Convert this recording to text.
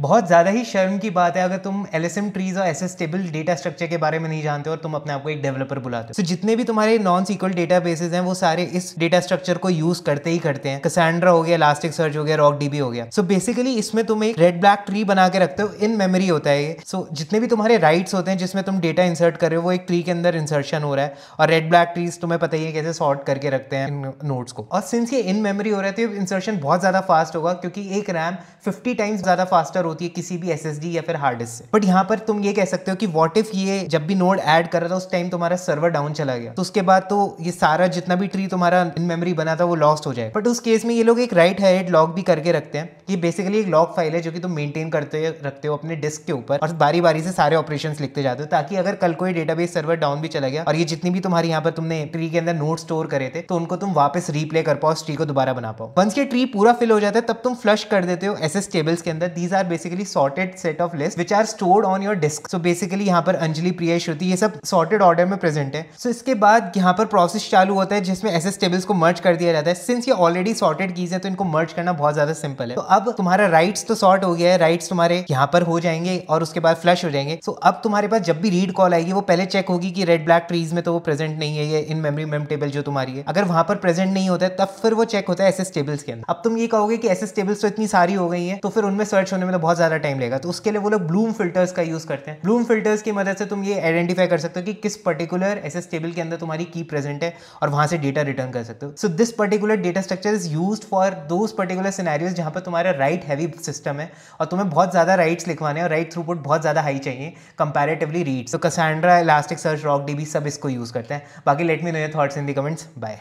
बहुत ज़्यादा ही शर्म की बात है अगर तुम LSM ट्रीज और SS टेबल डेटा स्ट्रक्चर के बारे में नहीं जानते और तुम अपने आप को एक डेवलपर बुलाते हो। जितने भी तुम्हारे नॉन सीक्वल डेटाबेसेस हैं वो सारे इस डेटा स्ट्रक्चर को यूज करते ही करते हैं। कैसेंड्रा हो गया, इलास्टिक सर्च हो गया, रॉकडीबी हो गया। बेसिकली इसमें तुम एक रेड ब्लैक ट्री बना के रखते हो, इन मेमोरी होता है ये। जितने भी तुम्हारे राइट्स होते हैं जिसमें तुम डेटा इंसर्ट कर रहे हो वो एक ट्री के अंदर इंसर्शन हो रहा है, और रेड ब्लैक ट्रीज तुम्हें पता ही है कैसे सॉर्ट करके रखते हैं इन नोड्स को। और सिंस ये इन मेमोरी हो रहे थे इंसर्शन बहुत ज्यादा फास्ट होगा, क्योंकि एक रैम 50 टाइम्स ज्यादा फास्टर होती है किसी भी SSD या फिर हार्ड डिस्क से। बट यहाँ पर तुम ये कह सकते हो कि व्हाट इफ ये जब भी नोड ऐड कर रहा था उस टाइम तुम्हारा सर्वर डाउन चला गया, तो उसके बाद तो ये सारा जितना भी ट्री तुम्हारा इन मेमोरी बना था वो लॉस्ट हो जाए। बट उस केस में ये लोग एक राइट हेडेड लॉग भी करके रखते हैं। ये बेसिकली एक लॉग फाइल है जो कि तुम मेंटेन करते रखते हो अपने डिस्क के ऊपर, और बारी बारी से सारे ऑपरेशंस लिखते जाते हो, ताकि अगर कल कोई डेटाबेस सर्वर डाउन भी चला गया और ये जितनी भी तुम्हारी यहाँ पर तुमने ट्री के अंदर नोड स्टोर करे थे तो उनको तुम वापस रीप्ले कर पाओ, ट्री को दोबारा बना पाओ। वंस ये ट्री पूरा फिल हो जाता है तब तुम फ्लश कर देते हो SS टेबल्स के अंदर। These are basically sorted set of list which are stored on your disk. So basically यहाँ पर अंजलि, प्रिया, श्रुति ये सब सॉर्टेड ऑर्डर में प्रेजेंट है। सो इसके बाद यहाँ पर प्रोसेस चालू होता है जिसमें SS टेबल्स को मर्ज कर दिया जाता है। सिंस ये ऑलरेडी सॉर्टेड कीज है तो इनको मर्ज करना बहुत ज्यादा सिंपल है। तो अब तुम्हारा राइट्स तो सॉर्ट हो गया है, राइट्स तुम्हारे यहाँ पर हो जाएंगे और उसके बाद फ्लश हो जाएंगे। सो अब तुम्हारे पास जब भी रीड कॉल आएगी वो पहले चेक होगी कि रेड ब्लैक ट्रीज में तो वो प्रेजेंट नहीं है, ये इन मेमोरी मेम टेबल जो तुम्हारी है। अगर वहां पर प्रेजेंट नहीं होता है तब फिर वो चेक होता है SS टेबल्स के अंदर। अब तुम ये कहोगे कि SS टेबल्स तो इतनी सारी हो गई हैं तो फिर उनमें सर्च होने में तो बहुत ज्यादा टाइम लगेगा। तो उसके लिए वो लोग ब्लूम फिल्टर्स का यूज करते हैं। ब्लूम फिल्टर्स की मदद से तुम ये आइडेंटिफाई कर सकते हो कि किस पर्टिकुलर SS टेबल के अंदर तुम्हारी की प्रेजेंट है और वहां से डेटा रिटर्न कर सकते हो। So this particular data structure is used for those particular scenarios जहां पर तुम्हारा राइट हैवी सिस्टम है और तुम्हें बहुत ज्यादा राइट्स लिखवाने हैं और राइट थ्रूपुट बहुत ज्यादा हाई चाहिए कंपैरेटिवली रीड्स। तो कैसेंड्रा, इलास्टिक सर्च, रॉकडीबी सब इसको यूज करते हैं। बाकी let me know your thoughts in the comments. Bye.